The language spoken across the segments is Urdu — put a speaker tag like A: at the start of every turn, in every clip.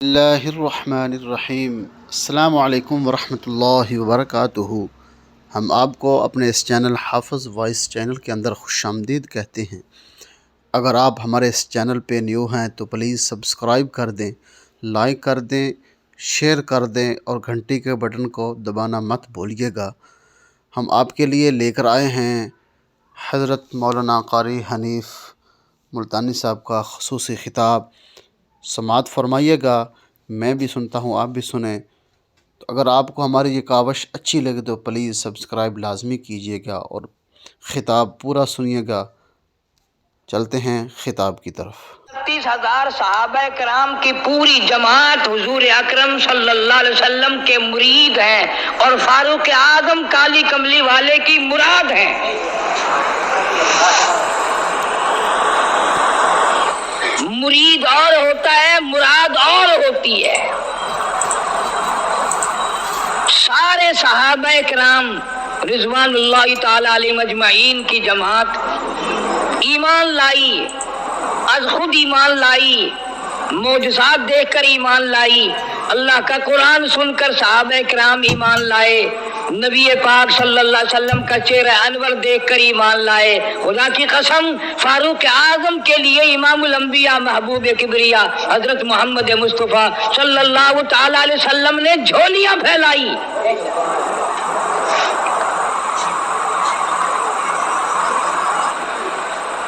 A: اللہ الرحمن الرحیم۔ السلام علیکم ورحمۃ اللہ وبرکاتہ۔ ہم آپ کو اپنے اس چینل حافظ وائس چینل کے اندر خوش آمدید کہتے ہیں۔ اگر آپ ہمارے اس چینل پہ نیو ہیں تو پلیز سبسکرائب کر دیں، لائک کر دیں، شیئر کر دیں اور گھنٹی کے بٹن کو دبانا مت بھولیے گا۔ ہم آپ کے لیے لے کر آئے ہیں حضرت مولانا قاری حنیف ملتانی صاحب کا خصوصی خطاب۔ سماعت فرمائیے گا، میں بھی سنتا ہوں، آپ بھی سنیں۔ تو اگر آپ کو ہماری یہ کاوش اچھی لگے تو پلیز سبسکرائب لازمی کیجیے گا اور خطاب پورا سنیے گا۔ چلتے ہیں خطاب کی طرف۔
B: 30,000 صحابہ کرام کی پوری جماعت حضور اکرم صلی اللہ علیہ وسلم کے مرید ہیں اور فاروق اعظم کالی کملی والے کی مراد ہیں۔ مرید اور ہوتا ہے، مراد اور ہوتی ہے۔ سارے صحابہ کرام رضوان اللہ تعالی علیہم اجمعین کی جماعت ایمان لائی، از خود ایمان لائی، معجزات دیکھ کر ایمان لائی، اللہ کا قرآن سن کر صحابہ کرام ایمان لائے، نبی پاک صلی اللہ علیہ وسلم کا چہرہ انور دیکھ کر ایمان لائے۔ خدا کی قسم، فاروق اعظم کے لیے امام الانبیاء محبوب کبریا حضرت محمد مصطفیٰ صلی اللہ تعالی علیہ وسلم نے جھولیاں پھیلائی۔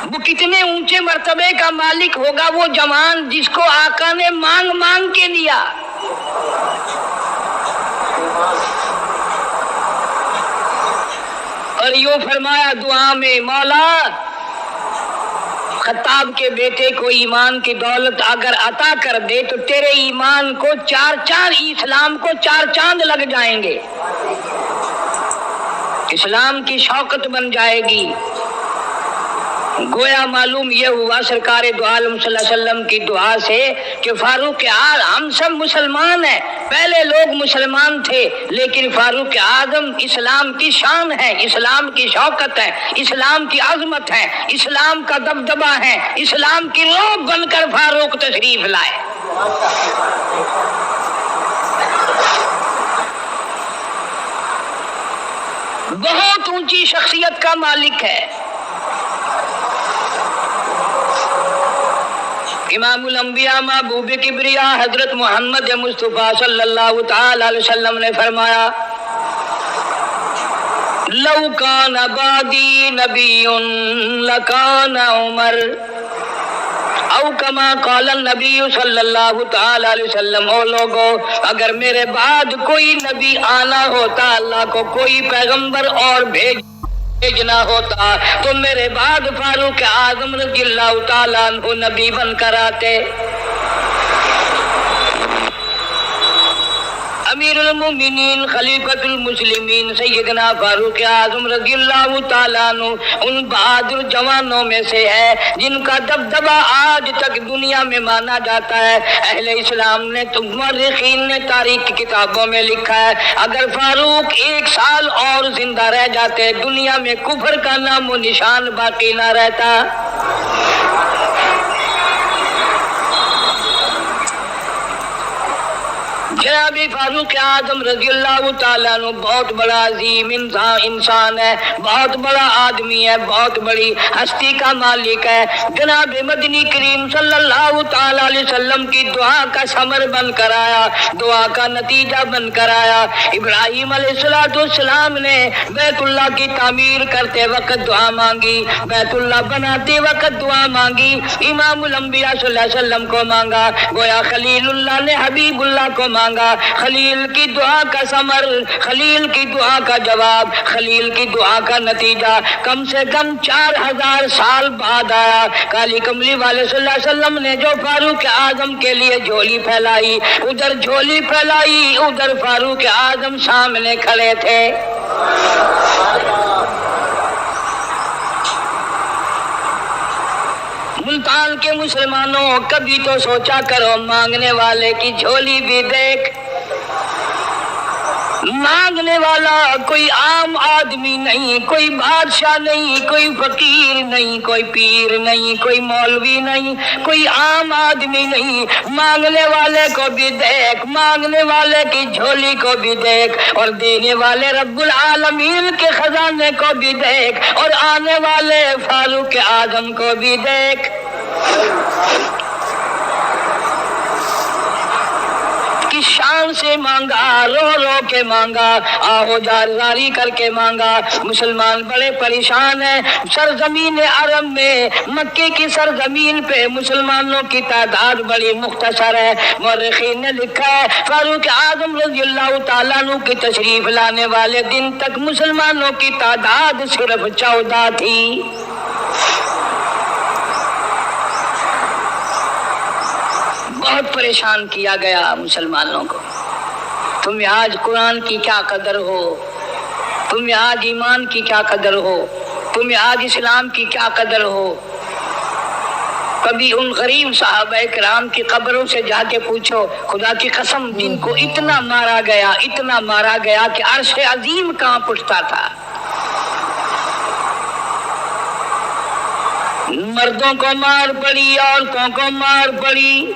B: وہ کتنے اونچے مرتبے کا مالک ہوگا وہ جوان جس کو آقا نے مانگ مانگ کے لیا۔ اور یوں فرمایا دعا میں، مولا خطاب کے بیٹے کو ایمان کی دولت اگر عطا کر دے تو تیرے ایمان کو اسلام کو 4 چاند لگ جائیں گے، اسلام کی شوکت بن جائے گی۔ گویا معلوم یہ ہوا سرکار دو عالم صلی اللہ علیہ وسلم کی دعا سے کہ فاروق اعظم، ہم سب مسلمان ہیں، پہلے لوگ مسلمان تھے لیکن فاروق اعظم اسلام کی شان ہے، اسلام کی شوکت ہے، اسلام کی عظمت ہے، اسلام کا دبدبہ ہے، اسلام کی روح بن کر فاروق تشریف لائے۔ بہت اونچی شخصیت کا مالک ہے۔ امام الانبیاء محبوب کبریا حضرت محمد مصطفیٰ صلی اللہ تعالی علیہ وسلم نے فرمایا، لو کان بعدی نبی لکان عمر، او کما قال النبی صلی اللہ تعالی علیہ وسلم۔ او لوگو، اگر میرے بعد کوئی نبی آنا ہوتا، اللہ کو کوئی پیغمبر اور بھیجنا ہوتا تو میرے بعد فاروق اعظم رضی اللہ تعالیٰ عنہ نبی بن کر آتے۔ امیر المومنین خلیفۃ المسلمین سیدنا فاروق اعظم رضی اللہ تعالیٰ عنہ ان بہادر جوانوں میں سے ہے جن کا دبدبہ آج تک دنیا میں مانا جاتا ہے۔ اہل اسلام نے، مورخین نے تاریخ کی کتابوں میں لکھا ہے، اگر فاروق 1 سال اور زندہ رہ جاتے دنیا میں کفر کا نام و نشان باقی نہ رہتا۔ جناب فاروق اعظم رضی اللہ تعالیٰ عنہ بہت بڑا عظیم انسان ہے، بہت بڑا آدمی ہے، بہت بڑی ہستی کا مالک ہے۔ جناب مدنی کریم صلی اللہ تعالیٰ علیہ وسلم کی دعا کا ثمر بن کر آیا، دعا کا نتیجہ بن کر آیا۔ ابراہیم علیہ السلام نے بیت اللہ کی تعمیر کرتے وقت دعا مانگی، بیت اللہ بناتے وقت دعا مانگی، امام الانبیاء صلی اللہ علیہ وسلم کو مانگا، گویا خلیل اللہ نے حبیب اللہ کو مانگا۔ خلیل کی دعا کا ثمر، خلیل کی دعا کا جواب، خلیل کی دعا کا نتیجہ کم سے کم 4000 سال بعد آیا۔ کالی کملی والے صلی اللہ علیہ وسلم نے جو فاروق اعظم کے لیے جھولی پھیلائی، ادھر جھولی پھیلائی، ادھر فاروق اعظم سامنے کھڑے تھے۔ ملتان کے مسلمانوں، کبھی تو سوچا کرو مانگنے والے کی جھولی بھی دیکھ، مانگنے والا کوئی عام آدمی نہیں، کوئی بادشاہ نہیں، کوئی فقیر نہیں، کوئی پیر نہیں، کوئی مولوی نہیں، کوئی عام آدمی نہیں۔ مانگنے والے کو بھی دیکھ، مانگنے والے کی جھولی کو بھی دیکھ، اور دینے والے رب العالمین کے خزانے کو بھی دیکھ، اور آنے والے فاروق اعظم کو بھی دیکھ۔ کس شان سے مانگا، رو رو کے مانگا، آہو جاری کر کے مانگا۔ مسلمان بڑے پریشان ہیں۔ سرزمین عرب میں، مکے کی سرزمین پہ مسلمانوں کی تعداد بڑی مختصر ہے۔ مورخین نے لکھا ہے فاروق اعظم رضی اللہ تعالیٰ عنہ کی تشریف لانے والے دن تک مسلمانوں کی تعداد صرف 14 تھی۔ بہت پریشان کیا گیا مسلمانوں کو۔ تم آج قرآن کی کیا قدر ہو، تم آج ایمان کی کیا قدر ہو، تم آج اسلام کی کیا قدر ہو۔ کبھی ان غریب صحابہ کرام کی قبروں سے جا کے پوچھو، خدا کی قسم جن کو اتنا مارا گیا، اتنا مارا گیا کہ عرش عظیم کانپ اٹھتا تھا۔ مردوں کو مار پڑی، عورتوں کو مار پڑی،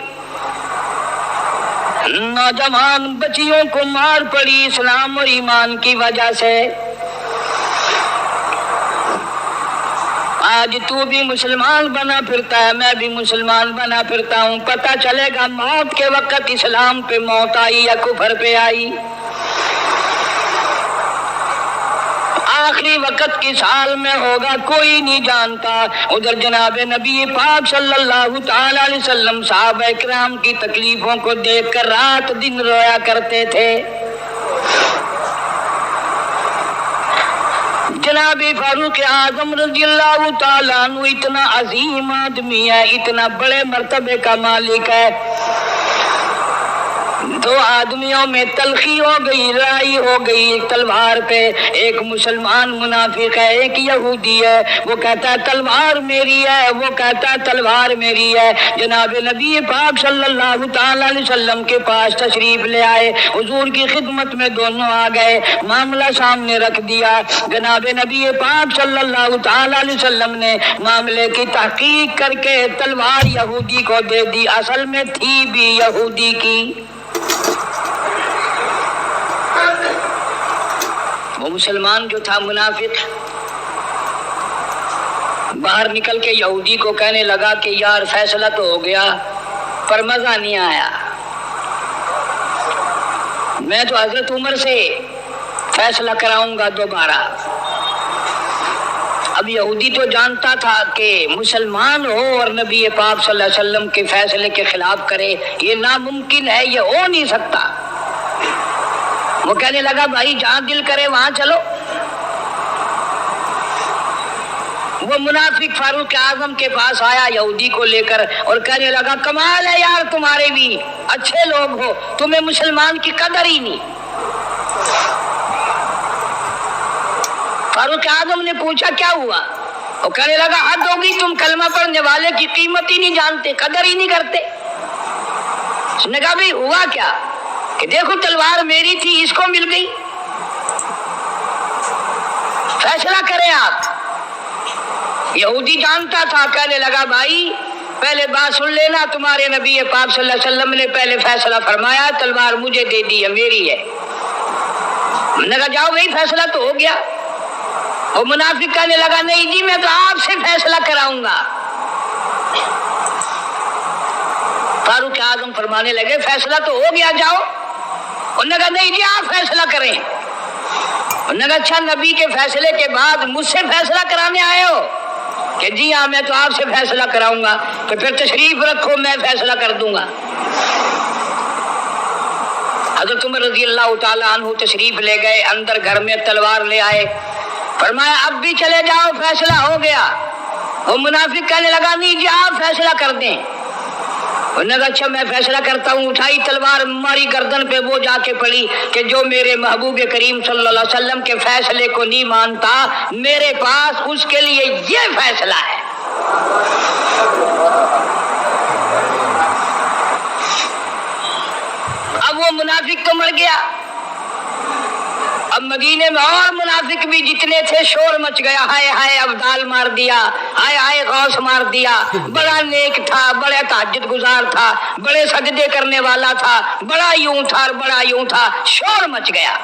B: نوجوان بچیوں کو مار پڑی اسلام اور ایمان کی وجہ سے۔ آج تو بھی مسلمان بنا پھرتا ہے، میں بھی مسلمان بنا پھرتا ہوں، پتہ چلے گا موت کے وقت اسلام پہ موت آئی یا کفر پہ آئی۔ آخری وقت کس حال میں ہوگا کوئی نہیں جانتا۔ ادھر جناب نبی پاک صلی اللہ تعالی علیہ وسلم صحابہ کرام کی تکلیفوں کو دیکھ کر رات دن رویا کرتے تھے۔ جناب فاروق اعظم رضی اللہ تعالیٰ عنہ اتنا عظیم آدمی ہے، اتنا بڑے مرتبے کا مالک ہے۔ دو آدمیوں میں تلخی ہو گئی، لڑائی ہو گئی تلوار پہ۔ ایک مسلمان منافق ہے، ایک یہودی ہے۔ وہ کہتا ہے تلوار میری ہے، وہ کہتا ہے تلوار میری ہے۔ جناب نبی پاک صلی اللہ تعالی علیہ وسلم کے پاس تشریف لے آئے، حضور کی خدمت میں دونوں آ گئے، معاملہ سامنے رکھ دیا۔ جناب نبی پاک صلی اللہ تعالی علیہ وسلم نے معاملے کی تحقیق کر کے تلوار یہودی کو دے دی، اصل میں تھی بھی یہودی کی۔ وہ مسلمان جو تھا منافق باہر نکل کے یہودی کو کہنے لگا کہ یار فیصلہ تو ہو گیا پر مزہ نہیں آیا، میں تو حضرت عمر سے فیصلہ کراؤں گا دوبارہ۔ اب یہودی تو جانتا تھا کہ مسلمان ہو اور نبی پاک صلی اللہ علیہ وسلم کے فیصلے کے خلاف کرے، یہ ناممکن ہے، یہ ہو نہیں سکتا۔ وہ کہنے لگا بھائی جہاں دل کرے وہاں چلو۔ وہ منافق فاروق اعظم کے پاس آیا یہودی کو لے کر اور کہنے لگا کمال ہے یار تمہارے بھی، اچھے لوگ ہو، تمہیں مسلمان کی قدر ہی نہیں۔ فاروق اعظم نے پوچھا کیا ہوا؟ وہ کہنے لگا حد ہوگی، تم کلمہ پڑھنے والے کی قیمت ہی نہیں جانتے، قدر ہی نہیں کرتے۔ اس نے کہا بھئی ہوا کیا؟ کہ دیکھو تلوار میری تھی، اس کو مل گئی، فیصلہ کریں آپ۔ یہودی جانتا تھا، کہنے لگا بھائی پہلے بات سن لینا، تمہارے نبی پاک صلی اللہ علیہ وسلم نے پہلے فیصلہ فرمایا، تلوار مجھے دے دی ہے، میری ہے۔ میں نے کہا جاؤ بھائی فیصلہ تو ہو گیا۔ وہ منافق کہنے لگا نہیں جی میں تو آپ سے فیصلہ کراؤں گا۔ فاروق اعظم فرمانے لگے فیصلہ تو ہو گیا جاؤ۔ انہوں نے کہا نہیں جی آپ فیصلہ کریں۔ انہوں نے کہا اچھا نبی کے فیصلے کے بعد مجھ سے فیصلہ کرانے آئے ہو؟ کہ جی ہاں میں تو آپ سے فیصلہ کراؤں گا۔ تو پھر تشریف رکھو میں فیصلہ کر دوں گا۔ حضرت عمر رضی اللہ تعالیٰ عنہ تشریف لے گئے، اندر گھر میں تلوار لے آئے، فرمایا اب بھی چلے جاؤ فیصلہ ہو گیا۔ وہ منافق کہنے لگا نہیں جی آپ فیصلہ کر دیں۔ انہوں نے کہا اچھا میں فیصلہ کرتا ہوں۔ اٹھائی تلوار، ماری گردن پہ، وہ جا کے پڑی کہ جو میرے محبوب کریم صلی اللہ علیہ وسلم کے فیصلے کو نہیں مانتا میرے پاس اس کے لیے یہ فیصلہ ہے۔ اب وہ منافق تو مر گیا، اب مدینے میں اور منافق بھی جتنے تھے شور مچ گیا، ہائے ہائے ابدال مار دیا، ہائے ہائے غوث مار دیا، بڑا نیک تھا، بڑا تہجد گزار تھا، بڑے سجدے کرنے والا تھا، بڑا یوں تھا اور بڑا یوں تھا، شور مچ گیا۔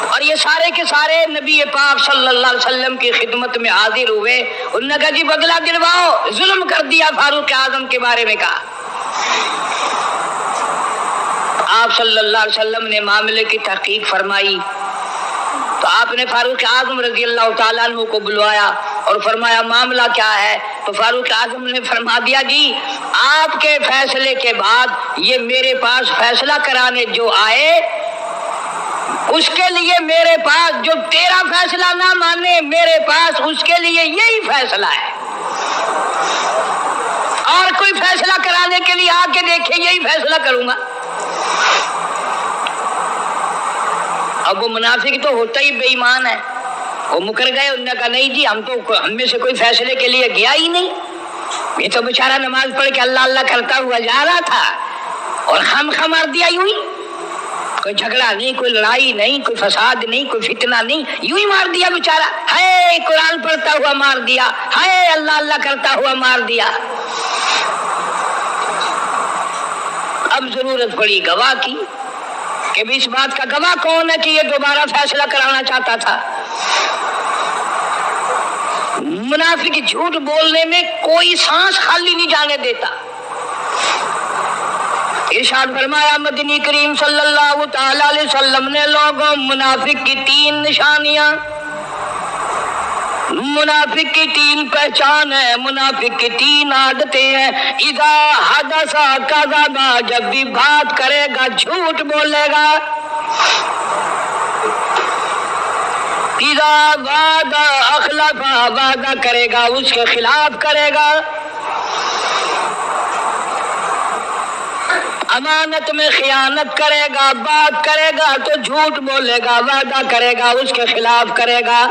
B: اور یہ سارے کے سارے نبی پاک صلی اللہ علیہ وسلم کی خدمت میں حاضر ہوئے، انہوں نے کہا جی بدلہ دلواؤ، ظلم کر دیا فاروق اعظم کے بارے میں کہا۔ آپ صلی اللہ علیہ وسلم نے معاملے کی تحقیق فرمائی تو آپ نے فاروق اعظم رضی اللہ تعالیٰ عنہ کو بلوایا اور فرمایا معاملہ کیا ہے؟ تو فاروق اعظم نے فرما دیا جی آپ کے فیصلے کے بعد یہ میرے پاس فیصلہ کرانے جو آئے اس کے لیے میرے پاس، جو تیرا فیصلہ نہ مانے میرے پاس اس کے لیے یہی فیصلہ ہے، اور کوئی فیصلہ کرانے کے لیے آ کے دیکھے یہی فیصلہ کروں گا۔ اب وہ منافق تو ہوتا ہی بے ایمان ہے، وہ مکر گئے، انہوں نے کہا نہیں جی ہم میں سے کوئی فیصلے کے لیے گیا ہی نہیں، یہ تو بیچارہ نماز پڑھ کے اللہ اللہ کرتا ہوا جا رہا تھا اور خم مار دیا یوں ہی، کوئی جھگڑا نہیں، کوئی لڑائی نہیں، کوئی فساد نہیں، کوئی فتنہ نہیں، یوں ہی مار دیا بیچارہ، ہائے قرآن پڑھتا ہوا مار دیا، ہائے اللہ اللہ کرتا ہوا مار دیا۔ اب ضرورت پڑی گواہ کی کہ بھی اس بات کا گواہ کون ہے کہ یہ دوبارہ فیصلہ کرانا چاہتا تھا۔ منافق جھوٹ بولنے میں کوئی سانس خالی نہیں جانے دیتا۔ ارشاد فرمایا مدنی کریم صلی اللہ تعالی علیہ وسلم نے لوگوں منافق کی 3 نشانیاں، منافق کی 3 پہچان ہے، منافق کی 3 عادتیں ہیں۔ اذا حدث کذب، جب بھی بات کرے گا جھوٹ بولے گا۔ اذا وعد اخلف، وعدہ کرے گا اس کے خلاف کرے گا۔ امانت میں خیانت کرے گا، بات کرے گا تو جھوٹ بولے گا، وعدہ کرے گا اس کے خلاف کرے گا۔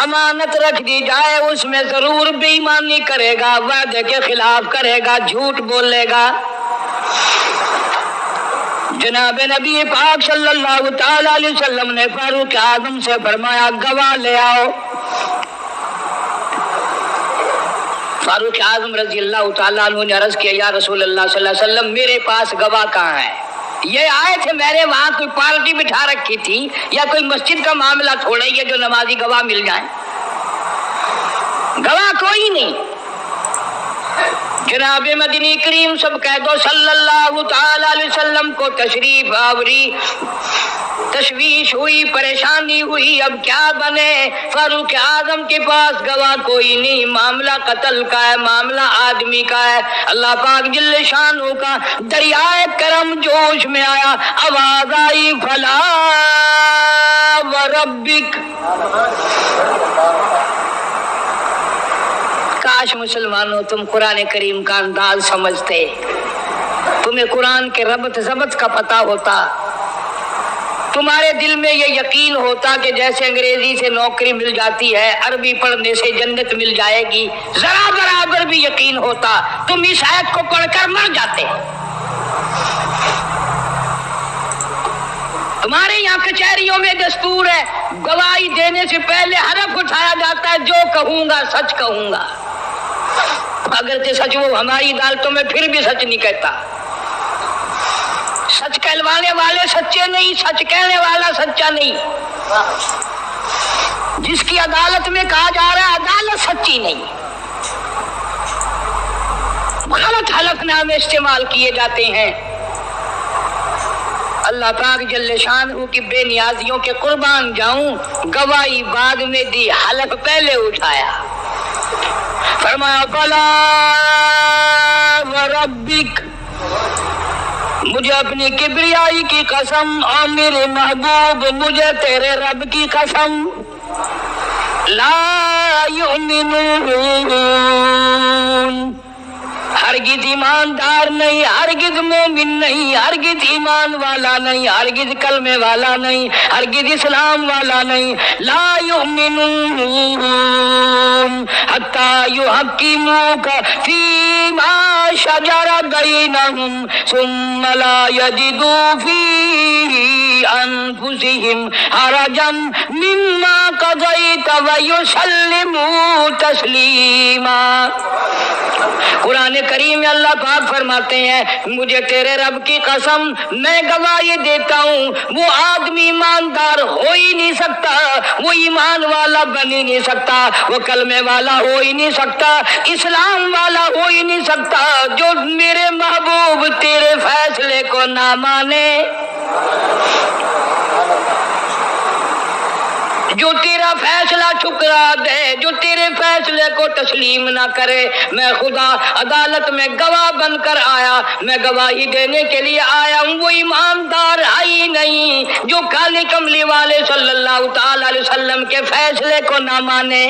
B: امانت رکھ دی جائے اس میں ضرور بے ایمانی کرے گا، وعدے کے خلاف کرے گا، جھوٹ بولے گا۔ جناب نبی پاک صلی اللہ تعالی علیہ وسلم نے فاروق اعظم سے فرمایا گواہ لے آؤ۔ فاروق اعظم رضی اللہ تعالیٰ عنہ نے عرض کیا یا رسول اللہ صلی اللہ علیہ وسلم میرے پاس گواہ کہاں ہے؟ یہ آئے تھے، میں نے وہاں کوئی پارٹی بٹھا رکھی تھی یا کوئی مسجد کا معاملہ تھوڑا ہی ہے جو نمازی گواہ مل جائیں، گواہ کوئی نہیں۔ جناب مدنی کریم سب کہہ دو صلی اللہ تعالی علیہ وسلم کو تشریف آوری، تشویش ہوئی، پریشانی ہوئی، اب کیا بنے؟ فاروق اعظم کے پاس گواہ کوئی نہیں، معاملہ قتل کا ہے، معاملہ آدمی کا ہے۔ اللہ پاک جل شانہ کا دریائے کرم جوش میں آیا، آواز آئی فلا وربک۔ کاش مسلمانوں تم قرآن کریم کا انداز سمجھتے، تمہیں قرآن کے ربط ضبط کا پتہ ہوتا، تمہارے دل میں یہ یقین ہوتا کہ جیسے انگریزی سے نوکری مل جاتی ہے، عربی پڑھنے سے جنت مل جائے گی، ذرا برابر بھی یقین ہوتا تم اس آیت کو پڑھ کر مر جاتے۔ تمہارے یہاں کچہریوں میں دستور ہے گواہی دینے سے پہلے حرف اٹھایا جاتا ہے، جو کہوں گا سچ کہوں گا، اگرچہ سچ وہ ہماری عدالتوں میں پھر بھی سچ نہیں کہتا۔ سچ کہلوانے والے سچے نہیں، سچ کہنے والا سچا نہیں۔ جس کی عدالت میں کہا جا رہا ہے عدالت سچی نہیں، غلط حلف نامے استعمال کیے جاتے ہیں۔ اللہ پاک جل شانہ کی بے نیازیوں کے قربان جاؤں، گواہی بعد میں دی، حلف پہلے اٹھایا۔ فرمایا فلا وربک، مجھے اپنی کبریائی کی قسم اور میرے محبوب مجھے تیرے رب کی قسم، لا یؤمنون، ہرگز ایماندار نہیں، ہرگز مومن نہیں، ہرگز ایمان والا نہیں، ہرگز کلمے والا نہیں، ہرگز اسلام والا نہیں، لا یؤمنون حتی یحکموک فیما شجر بينهم ثم لا يجدوا في أنفسهم حرجا مما قضيت ويسلموا تسلیما۔ قرآن کریم میں اللہ پاک فرماتے ہیں مجھے تیرے رب کی قسم میں گواہی دیتا ہوں وہ آدمی ایماندار ہو ہی نہیں سکتا، وہ ایمان والا بن ہی نہیں سکتا، وہ کلمے والا ہو ہی نہیں سکتا، اسلام والا ہو ہی نہیں سکتا جو میرے محبوب تیرے فیصلے کو نہ مانے، جو تیرا فیصلہ ٹھکرا دے، جو تیرے فیصلے کو تسلیم نہ کرے۔ میں خدا عدالت میں گواہ بن کر آیا، میں گواہی دینے کے لیے آیا ہوں، وہ ایماندار ہے ہی نہیں جو کالی کملی والے صلی اللہ تعالی علیہ وسلم کے فیصلے کو نہ مانے۔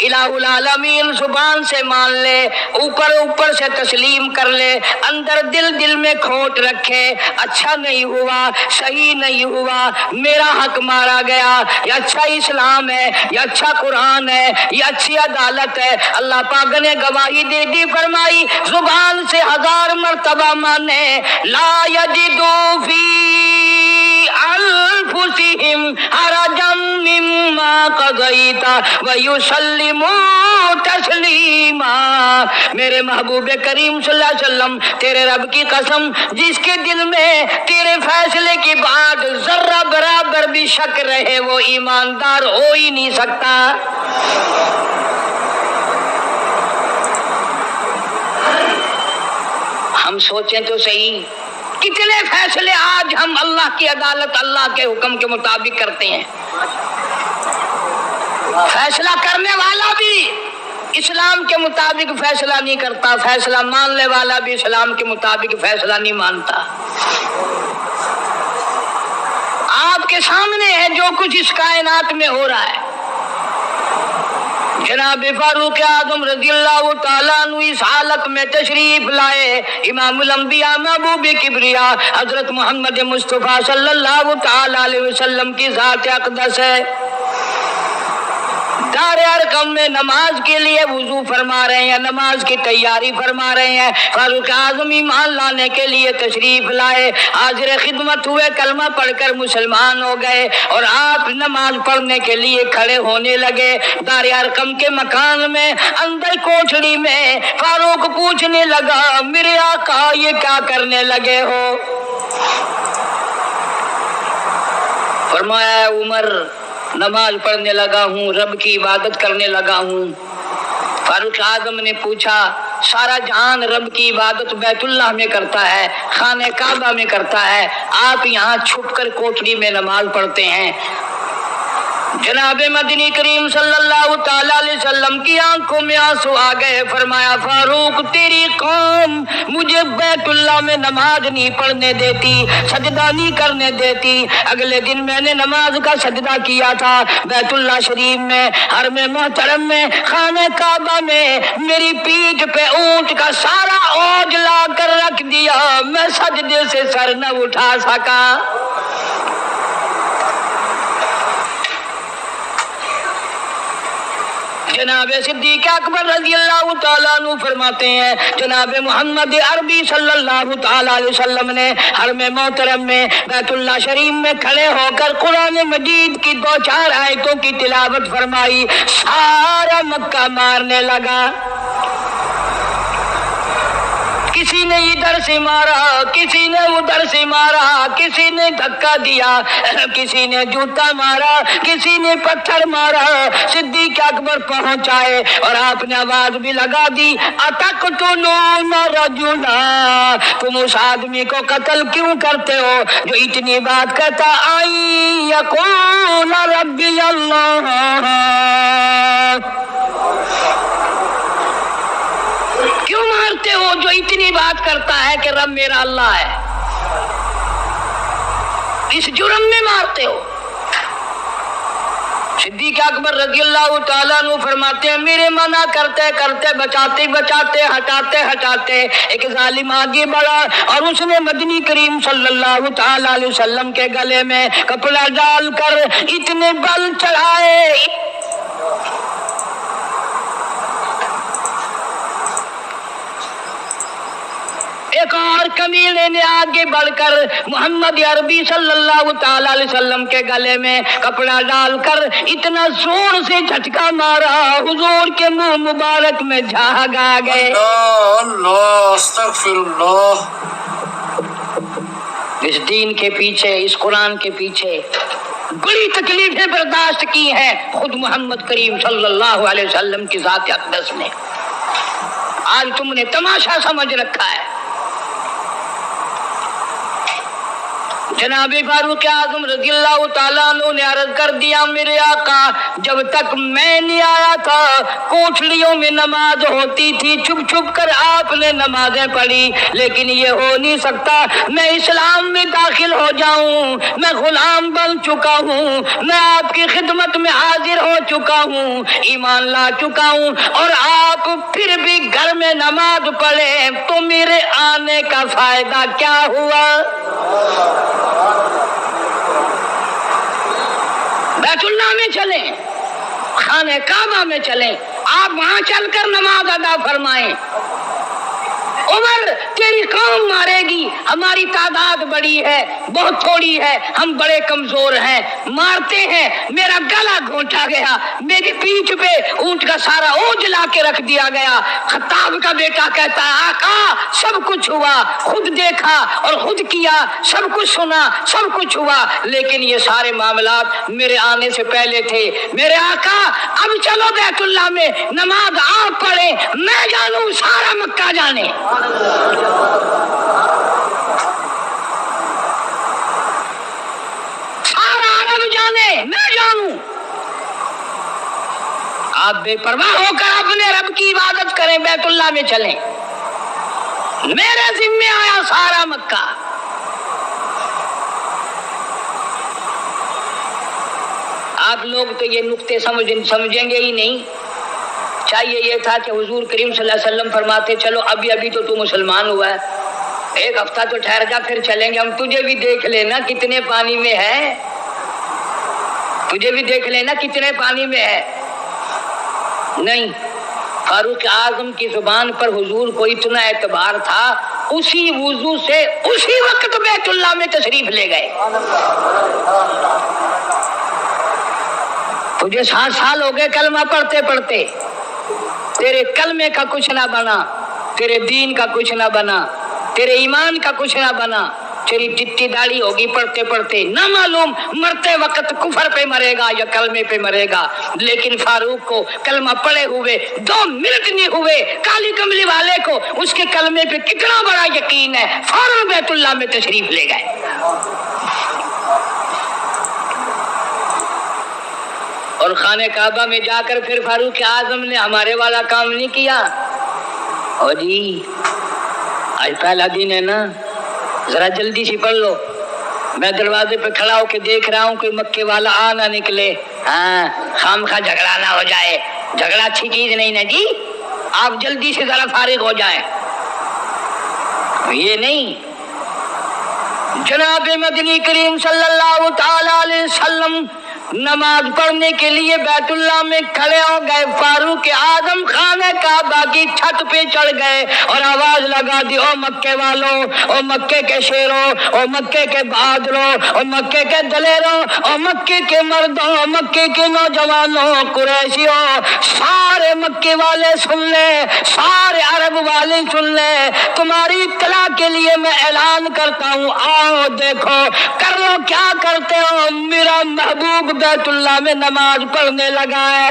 B: الہ العالمین زبان سے مان لے، اوپر اوپر سے تسلیم کر لے، اندر دل میں کھوٹ رکھے، اچھا نہیں ہوا، صحیح نہیں ہوا، میرا حق مارا گیا، یہ اچھا اسلام ہے، یہ اچھا قرآن ہے، یہ اچھی عدالت ہے۔ اللہ پاک نے گواہی دے دی، فرمائی زبان سے 1000 مرتبہ مانے، لا یجدو فی انفسہم حرجا مما قضیت ویسلموا تسلیما۔ میرے محبوب کریم صلی اللہ علیہ وسلم تیرے رب کی قسم جس کے دل میں تیرے فیصلے کی بات ذرہ برابر بھی شک رہے وہ ایماندار ہو ہی نہیں سکتا۔ ہم سوچیں تو صحیح کتنے فیصلے آج ہم اللہ کی عدالت اللہ کے حکم کے مطابق کرتے ہیں۔ فیصلہ کرنے والا بھی اسلام کے مطابق فیصلہ نہیں کرتا، فیصلہ ماننے والا بھی اسلام کے مطابق فیصلہ نہیں مانتا۔ آپ کے سامنے ہے جو کچھ اس کائنات میں ہو رہا ہے۔ جناب فاروق اعظم رضی اللہ تعالیٰ عنہ اس حالت میں تشریف لائے، امام الانبیاء محبوب کبریا حضرت محمد مصطفیٰ صلی اللہ تعالیٰ علیہ وسلم کی ذات اقدس ہے۔ دار ارقم میں نماز کے لیے وضو فرما رہے ہیں، نماز کی تیاری فرما رہے ہیں۔ فاروق اعظم ایمان لانے کے لیے تشریف لائے، حاضر خدمت ہوئے، کلمہ پڑھ کر مسلمان ہو گئے، اور آپ نماز پڑھنے کے لیے کھڑے ہونے لگے۔ دار ارقم کے مکان میں اندر کوٹھڑی میں فاروق پوچھنے لگا میرے آقا یہ کیا کرنے لگے ہو؟ فرمایا عمر نماز پڑھنے لگا ہوں، رب کی عبادت کرنے لگا ہوں۔ فاروق اعظم نے پوچھا سارا جہان رب کی عبادت بیت اللہ میں کرتا ہے، خانہ کعبہ میں کرتا ہے، آپ یہاں چھپ کر کوٹھڑی میں نماز پڑھتے ہیں؟ جناب مدنی کریم صلی اللہ تعالی علیہ وسلم کی آنکھوں میں آنسو آ گئے، فرمایا فاروق تیری قوم مجھے بیت اللہ میں نماز نہیں پڑھنے دیتی، سجدہ نہیں کرنے دیتی۔ اگلے دن میں نے نماز کا سجدہ کیا تھا بیت اللہ شریف میں، حرم محترم میں، خانہ کعبہ میں، میری پیٹھ پہ اونٹ کا سارا اوج لا کر رکھ دیا، میں سجدے سے سر نہ اٹھا سکا۔ جناب صدیق اکبر رضی اللہ تعالیٰ عنہ فرماتے ہیں جناب محمد عربی صلی اللہ تعالیٰ علیہ وسلم نے حرم محترم میں بیت اللہ شریف میں کھڑے ہو کر قرآن مجید کی 2-4 آیتوں کی تلاوت فرمائی، سارا مکہ مارنے لگا۔ کسی نے ادھر سے مارا، کسی نے ادھر سے مارا، کسی نے دھکا دیا، کسی نے جوتا مارا، کسی نے پتھر مارا۔ صدیق اکبر پہنچائے اور آپ نے آواز بھی لگا دی اتقتلون رجلا، تم اس آدمی کو قتل کیوں کرتے ہو جو اتنی بات کہتا آئی یقول ربی اللہ؟ کیوں مارتے ہو جو اتنی بات کرتا ہے کہ رب میرا اللہ ہے؟ اس جرم میں مارتے ہو۔ صدیق اکبر رضی اللہ تعالیٰ عنہ فرماتے ہیں میرے منع کرتے کرتے بچاتے بچاتے ہٹاتے ہٹاتے ایک ظالم آگے بڑھا اور اس نے مدنی کریم صلی اللہ تعالیٰ علیہ وسلم کے گلے میں کپڑا ڈال کر اتنے بل چڑھائے، ایک اور کمینے نے آگے بڑھ کر محمد عربی صلی اللہ تعالی علیہ وسلم کے گلے میں کپڑا ڈال کر اتنا زور سے جھٹکا مارا حضور کے منہ مبارک میں جھاگ آ گئے۔
C: اللہ استغفر اللہ۔
B: اس دین کے پیچھے، اس قرآن کے پیچھے بڑی تکلیفیں برداشت کی ہیں خود محمد کریم صلی اللہ علیہ وسلم کی ذات اقدس نے۔ آج تم نے تماشا سمجھ رکھا ہے۔ جناب فاروق اعظم رضی اللہ تعالیٰ عنہ نے عرض کر دیا، میرے آقا جب تک میں نہیں آیا تھا کوٹھلیوں میں نماز ہوتی تھی، چھپ چھپ کر آپ نے نمازیں پڑھی، لیکن یہ ہو نہیں سکتا، میں اسلام میں داخل ہو جاؤں، میں غلام بن چکا ہوں، میں آپ کی خدمت میں حاضر ہو چکا ہوں، ایمان لا چکا ہوں، اور آپ پھر بھی گھر میں نماز پڑھے تو میرے آنے کا فائدہ کیا ہوا؟ بیت اللہ میں چلیں، خانہ کعبہ میں چلیں، آپ وہاں چل کر نماز ادا فرمائیں۔ عمر تیری قوم مارے گی، ہماری تعداد بڑی ہے، بہت تھوڑی ہے، ہم بڑے کمزور ہیں، مارتے ہیں، میرا گلا گھونٹا گیا، میری پیٹھ پہ اونٹ کا سارا اوج لا کے رکھ دیا گیا۔ خطاب کا بیٹا کہتا ہے آقا سب کچھ ہوا، خود دیکھا اور خود کیا، سب کچھ سنا، سب کچھ ہوا، لیکن یہ سارے معاملات میرے آنے سے پہلے تھے۔ میرے آقا اب چلو بیت اللہ میں نماز آپ پڑھیں، میں جانوں سارا مکہ جانے۔ سارا عرب جانے، میں جانوں۔ آپ بے پرواہ ہو کر اپنے رب کی عبادت کریں، بیت اللہ میں چلیں، میرے ذمہ آیا سارا مکہ۔ آپ لوگ تو یہ نقطے سمجھیں گے ہی نہیں۔ چاہیے یہ تھا کہ حضور کریم صلی اللہ علیہ وسلم فرماتے چلو ابھی تو مسلمان ہوا ہے، ایک ہفتہ تو ٹھہر جا پھر چلیں گے، ہم تجھے بھی دیکھ لینا کتنے پانی میں ہے، تجھے بھی دیکھ لینا کتنے پانی میں ہے۔ نہیں، فاروق اعظم کی زبان پر حضور کو اتنا اعتبار تھا، اسی وضو سے اسی وقت بیت اللہ میں تشریف لے گئے۔ تجھے 60 سال ہو گئے کلمہ پڑھتے پڑھتے، تیرے کلمے کا کچھ نہ بنا، تیرے دین کا کچھ نہ بنا، تیرے ایمان کا کچھ نہ بنا، تیری چٹی داڑھی ہوگی پڑھتے پڑھتے، نہ معلوم مرتے وقت کفر پہ مرے گا یا کلمے پہ مرے گا۔ لیکن فاروق کو کلمہ پڑھے ہوئے 2 منٹ نہیں ہوئے، کالی کملی والے کو اس کے کلمے پہ کتنا بڑا یقین ہے، فوراً بیت اللہ میں تشریف لے گئے۔ اور خانہ کعبہ میں جا کر پھر فاروق اعظم نے ہمارے والا کام نہیں کیا۔ او جی آج پہلا دن ہے نا، ذرا جلدی سے پڑھ لو، میں دروازے پہ کھڑا ہو کے دیکھ رہا ہوں کوئی مکے والا آ نہ نکلے، ہاں خام خواہ جھگڑا نہ ہو جائے، جھگڑا اچھی چیز نہیں نا جی، آپ جلدی سے ذرا فارغ ہو جائیں۔ یہ نہیں، جناب مدنی کریم صلی اللہ تعالی علیہ وسلم نماز پڑھنے کے لیے بیت اللہ میں کھڑے ہو گئے، فاروق اعظم خانہ کعبہ کی چھت پہ چڑھ گئے اور آواز لگا دی، او مکے والوں، او مکے کے شیروں، او مکے کے بہادروں، او مکے کے دلیروں، او مکے کے مردوں، او مکے کے نوجوانوں، قریشیوں، سارے مکے والے سن لیں، سارے عرب والے سن لیں، تمہاری اطلاع کے لیے میں اعلان کرتا ہوں، آؤ دیکھو کر لو کیا کرتے ہو، میرا محبوب بیت اللہ میں نماز پڑھنے لگا ہے۔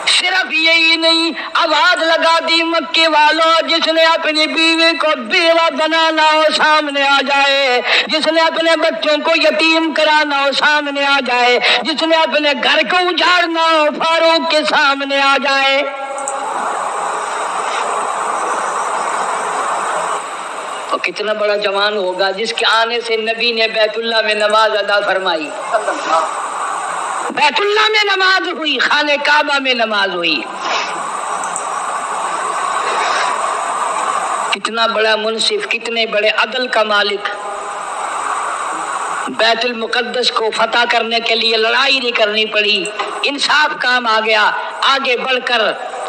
B: صرف یہی نہیں، آواز لگا دی مکے والوں، جس نے اپنی بیوی کو بیوہ بنانا ہو سامنے آ جائے، جس نے اپنے بچوں کو یتیم کرانا ہو سامنے آ جائے، جس نے اپنے گھر کو اجاڑنا ہو فاروق کے سامنے آ جائے۔ تو کتنا بڑا جوان ہوگا جس کے آنے سے نبی نے بیت اللہ میں نماز ادا فرمائی، بیت اللہ میں نماز ہوئی، خانہ کعبہ میں نماز ہوئی۔ کتنا بڑا منصف، کتنے بڑے عدل کا مالک، بیت المقدس کو فتح کرنے کے لیے لڑائی نہیں کرنی پڑی، انصاف کام آ گیا، آگے بڑھ کر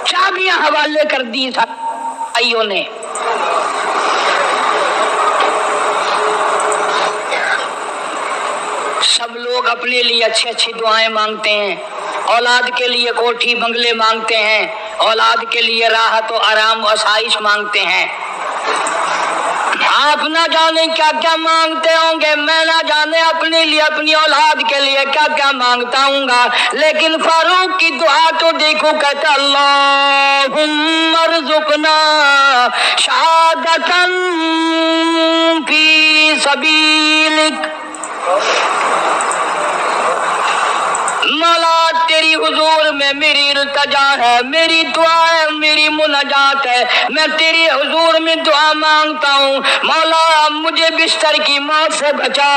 B: چابیاں حوالے کر دی بھائیوں نے۔ سب لوگ اپنے لیے اچھی اچھی دعائیں مانگتے ہیں، اولاد کے لیے کوٹھی بنگلے مانگتے ہیں، اولاد کے لیے راحت و آرام و آسائش مانگتے ہیں۔ آپ نہ جانے کیا کیا مانگتے ہوں گے، میں نہ جانے اپنے لیے اپنی اولاد کے لیے کیا کیا مانگتا ہوں گا، لیکن فاروق کی دعا تو دیکھو، کہتا اللہم ارزقنا شہادتاً فی سبیلک۔ مولا تیری حضور میں میری التجا ہے، میری دعا ہے، میری مناجات ہے، میں تیری حضور میں دعا مانگتا ہوں، مولا مجھے بستر کی موت سے بچا،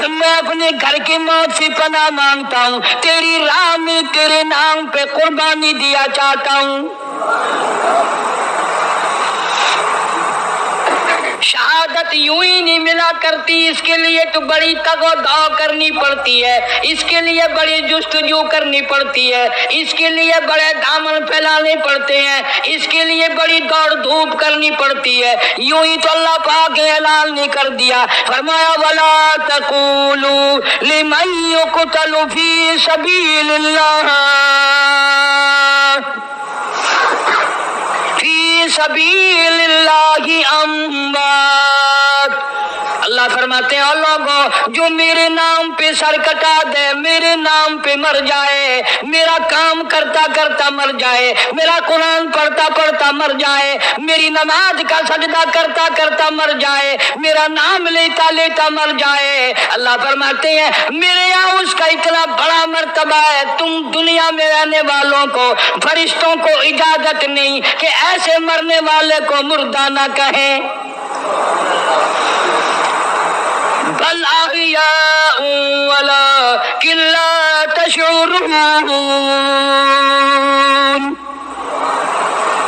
B: میں اپنے گھر کی موت سے پناہ مانگتا ہوں، تیری راہ میں تیرے نام پہ قربانی دیا چاہتا ہوں۔ شہادت یوں ہی نہیں ملا کرتی، اس کے لیے تو بڑی تگ و دو کرنی پڑتی ہے، اس کے لیے بڑی جستجو کرنی پڑتی ہے، اس کے لیے بڑے دامن پھیلانے پڑتے ہیں، اس کے لیے بڑی دوڑ دھوپ کرنی پڑتی ہے۔ یوں ہی تو اللہ پاک نے اعلان نہیں کر دیا، فرمایا وَلَا تَقُولُوا لِمَن يُقْتَلُ فِي سَبِيلِ اللَّهِ فی سبیل اللہ اموات۔ اللہ فرماتے ہیں لوگوں جو میرے نام پہ سر کٹا دے، میرے نام پہ مر جائے، میرا کام کرتا کرتا مر جائے، میرا قرآن پڑھتا پڑھتا مر جائے، میری نماز کا سجدہ کرتا کرتا مر جائے، میرا نام لیتا لیتا مر جائے، اللہ فرماتے ہیں میرے یہاں اس کا اتنا بڑا مرتبہ ہے، تم دنیا میں رہنے والوں کو، فرشتوں کو اجازت نہیں کہ ایسے مرنے والے کو مردہ نہ کہیں۔ بل احیاء ولکن لا تشعرون،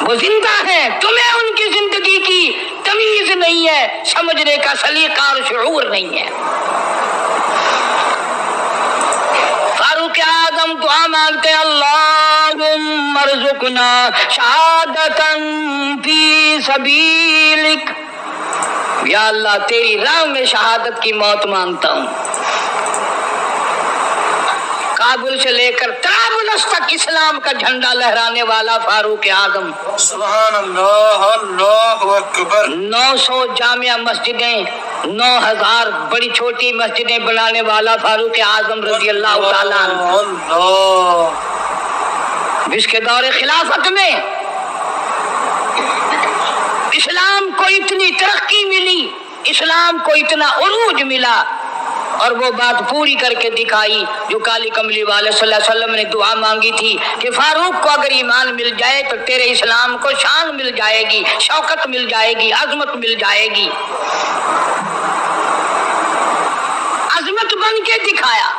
B: وہ زندہ ہیں، تمہیں ان کی زندگی کی تمیز نہیں ہے، سمجھنے کا سلیقہ اور شعور نہیں ہے۔ فاروق اعظم دعا مانگتے ہیں اللہم ارزقنا شہادتاً فی سبیلک، یا اللہ تیری راہ میں شہادت کی موت مانگتا ہوں۔ کابل سے لے کر طرابلس تک اسلام کا جھنڈا لہرانے والا فاروق اعظم،
C: سبحان اللہ، اللہ اکبر۔
B: 900 جامع مسجدیں، 9000 بڑی چھوٹی مسجدیں بنانے والا فاروق اعظم رضی اللہ تعالیٰ عنہ، جس کے دور خلافت میں اسلام کو اتنی ترقی ملی، اسلام کو اتنا عروج ملا، اور وہ بات پوری کر کے دکھائی جو کالی کملی والے صلی اللہ علیہ وسلم نے دعا مانگی تھی کہ فاروق کو اگر ایمان مل جائے تو تیرے اسلام کو شان مل جائے گی، شوکت مل جائے گی، عظمت مل جائے گی۔ عظمت بن کے دکھایا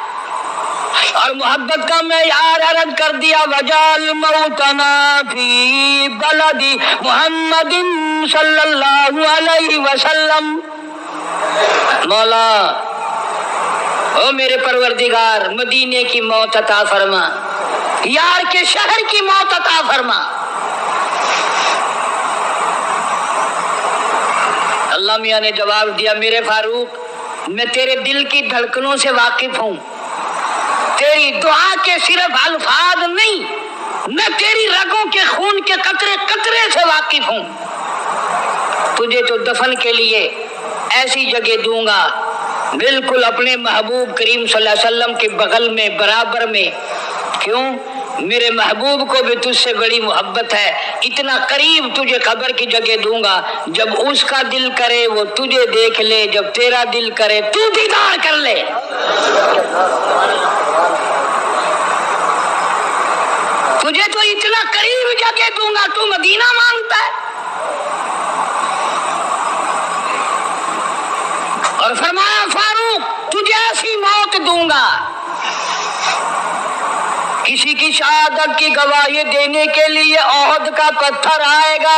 B: اور محبت کا معیار عرض کر دیا، وجعل موتنا فی بلد محمد صلی اللہ علیہ وسلم۔ مولا او میرے پروردگار مدینے کی موت عطا فرما، یار کے شہر کی موت عطا فرما۔ اللہ میاں نے جواب دیا، میرے فاروق میں تیرے دل کی دھڑکنوں سے واقف ہوں، تیری دعا کے صرف الفاظ نہیں، میں تیری رگوں کے خون کے قطرے قطرے سے واقف ہوں۔ تجھے تو دفن کے لیے ایسی جگہ دوں گا بالکل اپنے محبوب کریم صلی اللہ علیہ وسلم کے بغل میں برابر میں۔ کیوں؟ میرے محبوب کو بھی تجھ سے بڑی محبت ہے، اتنا قریب تجھے قبر کی جگہ دوں گا، جب اس کا دل کرے وہ تجھے دیکھ لے، جب تیرا دل کرے تو دیدار کر لے۔ تجھے تو اتنا قریب جگہ دوں گا، تو مدینہ مانگتا ہے۔ اور فرمایا فاروق تجھے ایسی موت دوں گا، کسی کی شہادت کی گواہی دینے کے لیے احد کا پتھر آئے گا،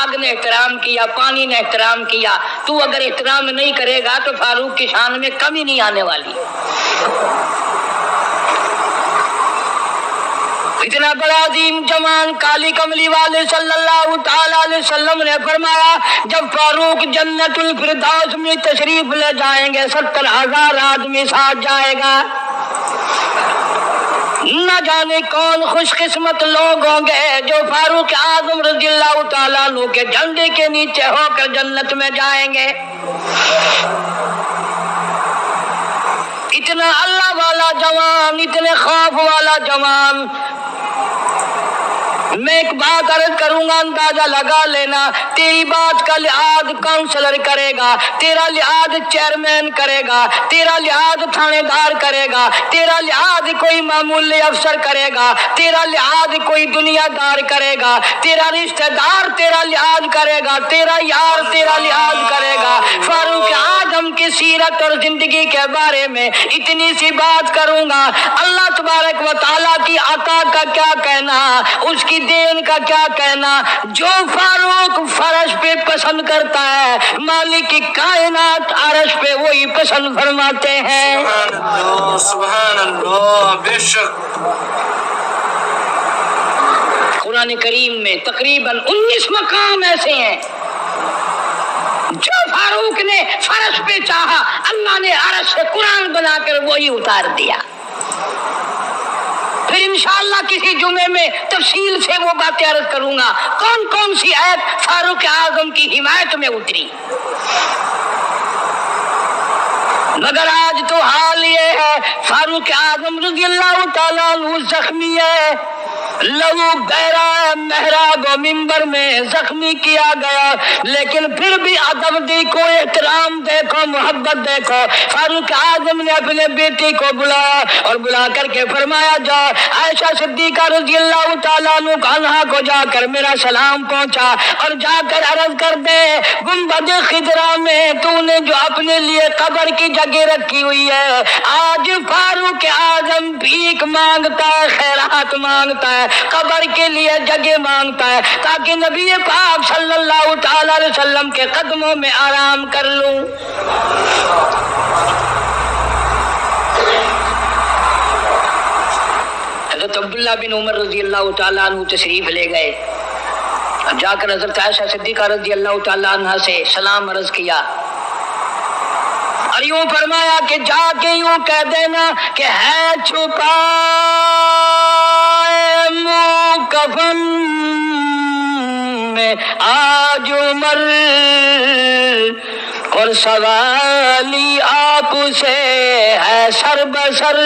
B: آگ نے احترام کیا، پانی نے احترام کیا، تو اگر احترام نہیں کرے گا تو فاروق کی شان میں کمی نہیں آنے والی۔ اتنا بڑا عظیم جوان کالی کملی والے صلی اللہ تعالی علیہ وسلم نے فرمایا جب فاروق جنت الفردوس میں تشریف لے جائیں گے 70,000 آدمی ساتھ جائے گا، نہ جانے کون خوش قسمت لوگ ہوں گے جو فاروق اعظم رضی اللہ تعالیٰ عنہ کے جھنڈے کے نیچے ہو کر جنت میں جائیں گے۔ اتنا اللہ والا جوان، اتنے خوف والا جوان، میں ایک بات عرض کروں گا، اندازہ لگا لینا، تیری بات کا لحاظ کاؤنسلر کرے گا، تیرا لحاظ چیئرمین کرے گا، تیرا لحاظ تھانے دار کرے گا، تیرا لحاظ کوئی معمولی افسر کرے گا، تیرا لحاظ کوئی دنیا دار کرے گا، تیرا رشتہ دار تیرا لحاظ کرے گا، تیرا یار تیرا لحاظ کرے گا۔ فاروق اعظم کی سیرت اور زندگی کے بارے میں اتنی سی بات کروں گا، اللہ تبارک و تعالیٰ کی عطا کا کیا کہنا، اس کی دین کا کیا کہنا، جو فاروق فرش پہ پسند کرتا ہے مالک کی کائنات عرش پہ وہی پسند فرماتے ہیں۔
C: سبحان اللہ، بے شک
B: قرآن کریم میں تقریباً 19 مقام ایسے ہیں جو فاروق نے فرش پہ چاہا اللہ نے عرش سے قرآن بنا کر وہی اتار دیا۔ پھر انشاءاللہ کسی جمعے میں تفصیل سے وہ باتیں عرض کروں گا کون کون سی آیت فاروق اعظم کی حمایت میں اتری۔ مگر آج تو حال یہ ہے فاروق اعظم رضی اللہ تعالیٰ عنہ زخمی ہے، لہو بہرا ہے، محراب و منبر میں زخمی کیا گیا، لیکن پھر بھی ادب دیکھو، احترام دیکھو، محبت دیکھو۔ فاروق اعظم نے اپنے بیٹی کو بلایا اور بلا کر کے فرمایا جا عائشہ صدیقہ رضی اللہ تعالیٰ عنہا کو جا کر میرا سلام پہنچا اور جا کر عرض کر دے گنبد خضرا میں تو نے جو اپنے لیے قبر کی جگہ رکھی ہوئی ہے، آج فاروق اعظم بھیک مانگتا ہے، خیرات مانگتا ہے، قبر کے لیے جگہ مانگتا ہے تاکہ نبی پاک صلی اللہ تعالی علیہ وسلم کے قدموں میں آرام کر لوں۔ حضرت عبداللہ بن عمر رضی اللہ تعالیٰ عنہ تشریف لے گئے، جا کر حضرت عائشہ صدیقہ رضی اللہ تعالیٰ عنہ سے سلام عرض کیا اور یوں فرمایا کہ جا کے یوں کہہ دینا کہ ہے چھپا کفن میں آج عمر اور سوالی آپ سے ہے سر بسر۔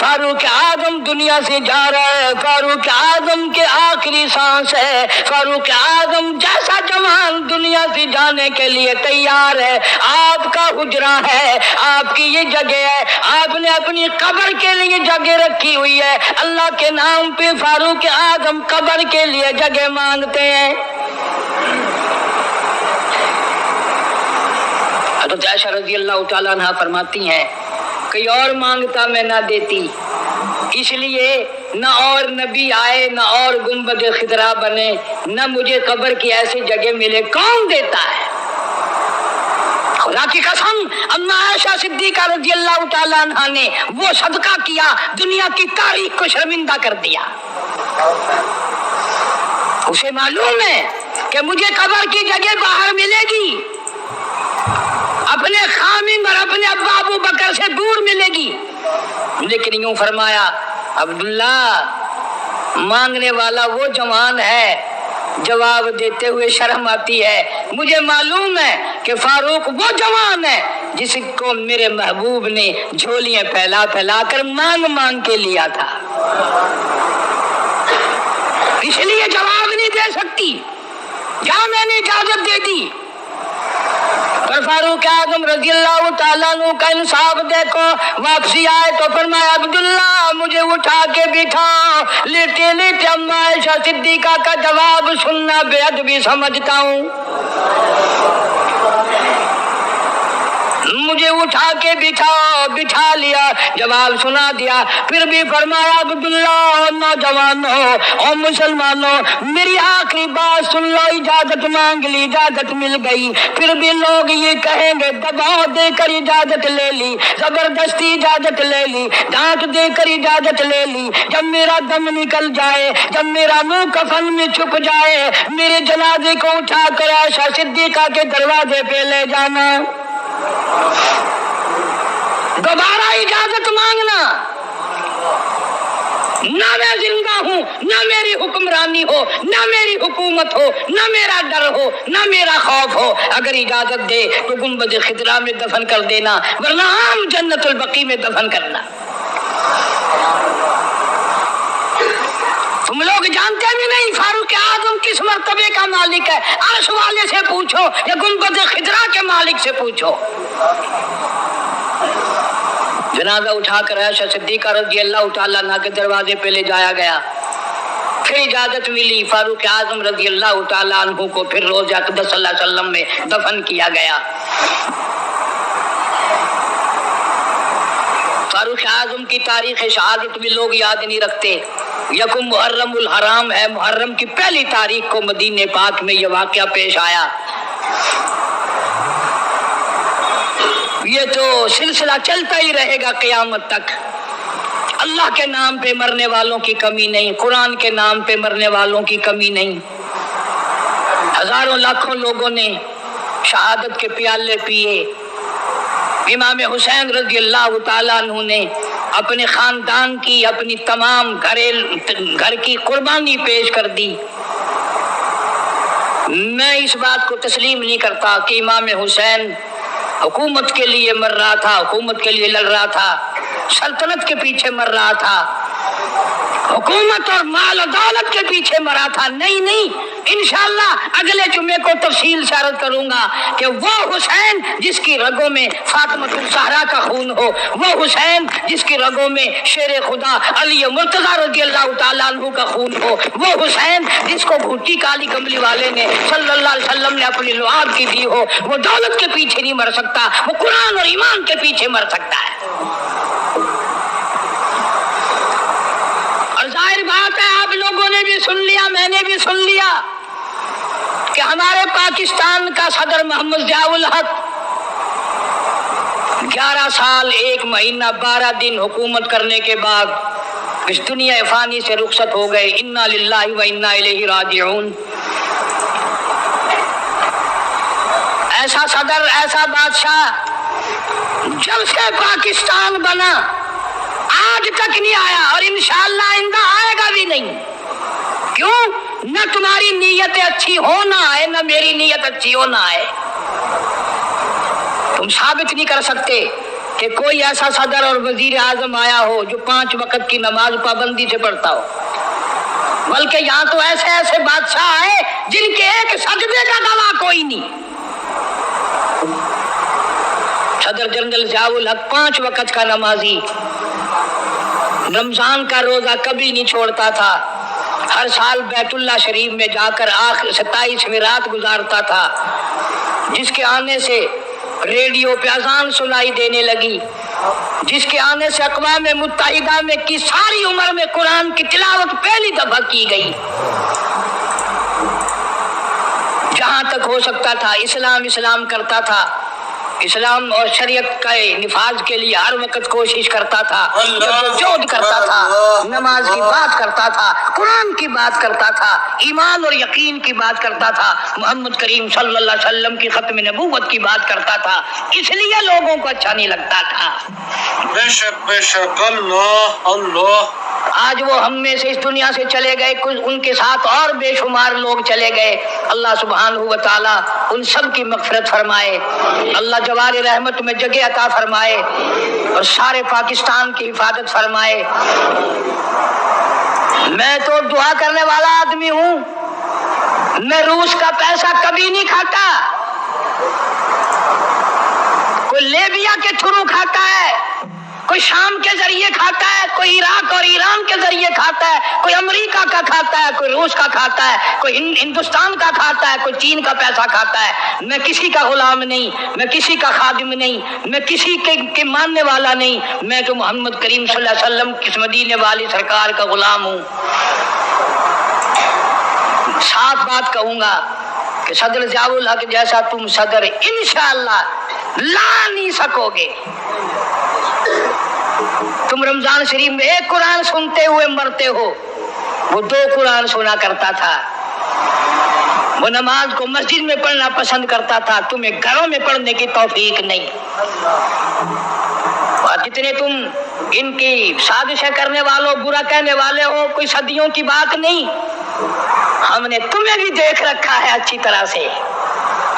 B: فاروق اعظم دنیا سے جا رہا ہے، فاروق اعظم کے آخری سانس ہے، فاروق اعظم جیسا جوان دنیا سے جانے کے لیے تیار ہے، آپ کا حجرہ ہے، آپ کی یہ جگہ ہے، آپ نے اپنی قبر کے لیے جگہ رکھی ہوئی ہے، اللہ کے نام پہ فاروق اعظم قبر کے لیے جگہ مانگتے ہیں۔ حضرت عائشہ رضی اللہ تعالیٰ عنہ فرماتی ہیں کوئی اور مانگتا میں نہ دیتی، اس لیے نہ اور نبی آئے، نہ اور گنبد خضرا بنے، نہ مجھے قبر کی ایسی جگہ ملے، کون دیتا ہے؟ خدا کی قسم اما عائشہ صدیقہ رضی اللہ تعالیٰ عنہ نے وہ صدقہ کیا دنیا کی تاریخ کو شرمندہ کر دیا۔ اسے معلوم ہے کہ مجھے قبر کی جگہ باہر ملے گی، اپنے خامن اور اپنے ابا ابو بکر سے دور ملے گی، لیکن یوں فرمایا عبداللہ مانگنے والا وہ جوان ہے، جواب دیتے ہوئے شرم آتی ہے، مجھے معلوم ہے کہ فاروق وہ جوان ہے جس کو میرے محبوب نے جھولیاں پھیلا پھیلا کر مانگ مانگ کے لیا تھا، اس لیے جواب نہیں دے سکتی، کیا میں نے اجازت دے دی؟ اور فاروق اعظم رضی اللہ تعالیٰ عنہ کا انصاف دیکھو، واپسی آئے تو فرمایا عبداللہ مجھے اٹھا کے بٹھا، لیٹے لیٹے اما عائشہ صدیقہ کا جواب سننا بے ادبی سمجھتا ہوں، مجھے اٹھا کے بٹھا لیا، جواب سنا دیا، پھر بھی فرمایا عبداللہ نوجوانوں اور مسلمانوں میری آخری بات سن لو، اجازت مانگ لی، اجازت مل گئی، پھر بھی لوگ یہ کہیں گے دباؤ دے کر اجازت لے لی، زبردستی اجازت لے لی، ڈانٹ دے کر اجازت لے لی، جب میرا دم نکل جائے، جب میرا منہ کفن میں چھپ جائے، میرے جنازے کو اٹھا کر عائشہ صدیقہ کے دروازے پہ لے جانا، دوبارہ اجازت مانگنا، نہ میں زندہ ہوں، نہ میری حکمرانی ہو، نہ میری حکومت ہو، نہ میرا ڈر ہو، نہ میرا خوف ہو، اگر اجازت دے تو گنبد خضرا میں دفن کر دینا، ورنہ عام جنت البقیع میں دفن کرنا۔ تم لوگ جانتے بھی نہیں فاروق اعظم کس مرتبے کا مالک ہے، عرش والے سے پوچھو یا گنبد خضرا کے مالک سے پوچھو۔ جنازہ اٹھا کر عائشہ صدیقہ رضی اللہ تعالیٰ عنہا کے دروازے پہ لے جایا گیا، پھر اجازت ملی، فاروق اعظم رضی اللہ تعالیٰ عنہ کو پھر روضہ اقدس صلی اللہ علیہ وسلم میں دفن کیا گیا۔ فاروق اعظم کی تاریخ شہادت بھی لوگ یاد نہیں رکھتے۔ یکم محرم الحرام ہے، محرم کی پہلی تاریخ کو مدینہ پاک میں یہ واقعہ پیش آیا۔ یہ تو سلسلہ چلتا ہی رہے گا قیامت تک۔ اللہ کے نام پہ مرنے والوں کی کمی نہیں، قرآن کے نام پہ مرنے والوں کی کمی نہیں۔ ہزاروں لاکھوں لوگوں نے شہادت کے پیالے پیے۔ امام حسین رضی اللہ تعالیٰ عنہ نے اپنے خاندان کی، اپنی تمام گھر کی قربانی پیش کر دی۔ میں اس بات کو تسلیم نہیں کرتا کہ امام حسین حکومت کے لیے مر رہا تھا، حکومت کے لیے لڑ رہا تھا، سلطنت کے پیچھے مر رہا تھا، حکومت اور مال و دولت کے پیچھے مرا تھا، نہیں، انشاءاللہ اگلے جمعے کو تفصیل سے عرض کروں گا کہ وہ حسین جس کی رگوں میں فاطمۃ الزہرا کا خون ہو، وہ حسین جس کی رگوں میں شیر خدا علی مرتضیٰ رضی اللہ تعالیٰ عنہ کا خون ہو، وہ حسین جس کو بھوٹی کالی کملی والے نے صلی اللہ علیہ وسلم نے اپنی لعاب کی دی ہو، وہ دولت کے پیچھے نہیں مر سکتا، وہ قرآن اور ایمان کے پیچھے مر سکتا ہے۔ ظاہر بات ہے آپ لوگوں نے بھی سن لیا، میں نے بھی سن لیا کہ ہمارے پاکستان کا صدر محمد ضیاء الحق 11 سال 1 مہینہ 12 دن حکومت کرنے کے بعد اس دنیا فانی سے رخصت ہو گئے۔ انا للہ و انا الیہ راجعون۔ ایسا صدر، ایسا بادشاہ جب سے پاکستان بنا آج تک نہیں آیا، اور انشاءاللہ آئندہ آئے گا بھی نہیں۔ کیوں؟ نہ تمہاری نیت اچھی ہو نہ آئے، نہ میری نیت اچھی ہو نہ آئے۔ تم ثابت نہیں کر سکتے کہ کوئی ایسا صدر اور وزیر اعظم آیا ہو جو 5 وقت کی نماز پابندی سے پڑھتا ہو، بلکہ یہاں تو ایسے ایسے بادشاہ آئے جن کے ایک سجدے کا گواہ کوئی نہیں۔ صدر جنرل ضیاء الحق 5 وقت کا نمازی، رمضان کا روزہ کبھی نہیں چھوڑتا تھا، ہر سال بیت اللہ شریف میں جا کر 27ویں رات گزارتا تھا، جس کے آنے سے ریڈیو پہ اذان سنائی دینے لگی، جس کے آنے سے اقوام متحدہ میں کی ساری عمر میں قرآن کی تلاوت پہلی دفعہ کی گئی۔ جہاں تک ہو سکتا تھا اسلام کرتا تھا، اسلام اور شریعت کے نفاذ کے لیے ہر وقت کوشش کرتا تھا، جدوجہد کرتا تھا، نماز کی بات کرتا تھا، قرآن کی بات کرتا تھا، ایمان اور یقین کی بات کرتا تھا، محمد کریم صلی اللہ علیہ وسلم کی ختم نبوت کی بات کرتا تھا، اس لیے لوگوں کو اچھا نہیں لگتا تھا۔
C: بے شک اللہ۔
B: آج وہ ہم میں سے اس دنیا سے چلے گئے، ان کے ساتھ اور بے شمار لوگ چلے گئے، اللہ سبحانہ و تعالی ان سب کی مغفرت فرمائے، اللہ جوار رحمت میں جگہ عطا فرمائے اور سارے پاکستان کی حفاظت فرمائے۔ میں تو دعا کرنے والا آدمی ہوں، میں روس کا پیسہ کبھی نہیں کھاتا، کوئی لیبیا کے تھرو کھاتا ہے، کوئی شام کے ذریعے کھاتا ہے، کوئی عراق اور ایران کے ذریعے کھاتا ہے، کوئی امریکہ کا کھاتا ہے، کوئی روس کا کھاتا ہے، کوئی ہندوستان کا کھاتا ہے، کوئی چین کا پیسہ کھاتا ہے۔ میں کسی کا غلام نہیں، میں کسی کا خادم نہیں، میں کسی کے ماننے والا نہیں، میں تو محمد کریم صلی اللہ علیہ وسلم کس مدینے والی سرکار کا غلام ہوں۔ صاف بات کہوں گا کہ صدر ضیاء الحق جیسا تم صدر انشاءاللہ لا نہیں سکو گے۔ تم رمضان شریف میں ایک قرآن سنتے ہوئے مرتے ہو، وہ 2 قرآن سنا کرتا تھا، وہ نماز کو مسجد میں پڑھنا پسند کرتا تھا، تمہیں گھروں میں پڑھنے کی توفیق نہیں۔ اور جتنے تم ان کی سازشیں کرنے والوں، برا کہنے والے ہو، کوئی صدیوں کی بات نہیں، ہم نے تمہیں بھی دیکھ رکھا ہے اچھی طرح سے۔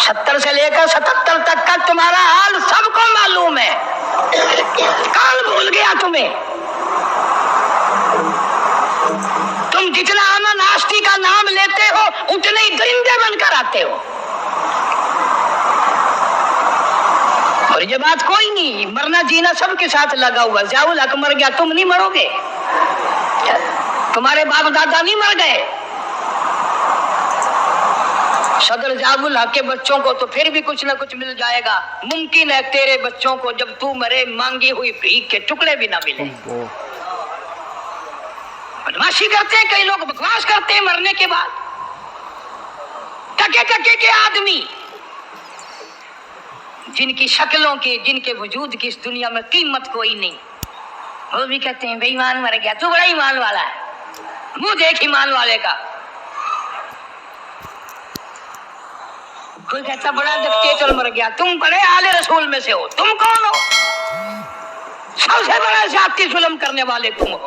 B: 70 سے لے کر 77 تک کا تمہارا حال سب کو معلوم ہے، کون بھول گیا تمہیں؟ تم جتنا امن آشتی کا نام لیتے ہو اتنے ہی درندے بن کر آتے ہو۔ اور یہ بات کوئی نہیں، مرنا جینا سب کے ساتھ لگا ہوا۔ ضیاء الحق مر گیا، تم نہیں مرو گے، تمہارے باپ دادا نہیں مر گئے۔ صدر ضیاء الحق کے بچوں کو تو پھر بھی کچھ نہ کچھ مل جائے گا، ممکن ہے تیرے بچوں کو جب تو مرے مانگی ہوئی بھیک کے ٹکڑے بھی نہ ملے۔ بدماشی کرتے ہیں کئی لوگ، بکواس کرتے ہیں مرنے کے بعد۔ ٹکے ٹکے کے آدمی جن کی شکلوں کی، جن کے وجود کی اس دنیا میں قیمت کوئی نہیں، وہ بھی کہتے ہیں بے ایمان مر گیا، تو بڑا ایمان والا ہے، منہ دیکھ ایمان والے کا۔ کوئی کہتا بڑا ڈکٹیٹر مر گیا، تم بڑے آل رسول میں سے ہو، تم کون ہو؟ سب سے بڑا زیادتی ظلم کرنے والے تم ہو۔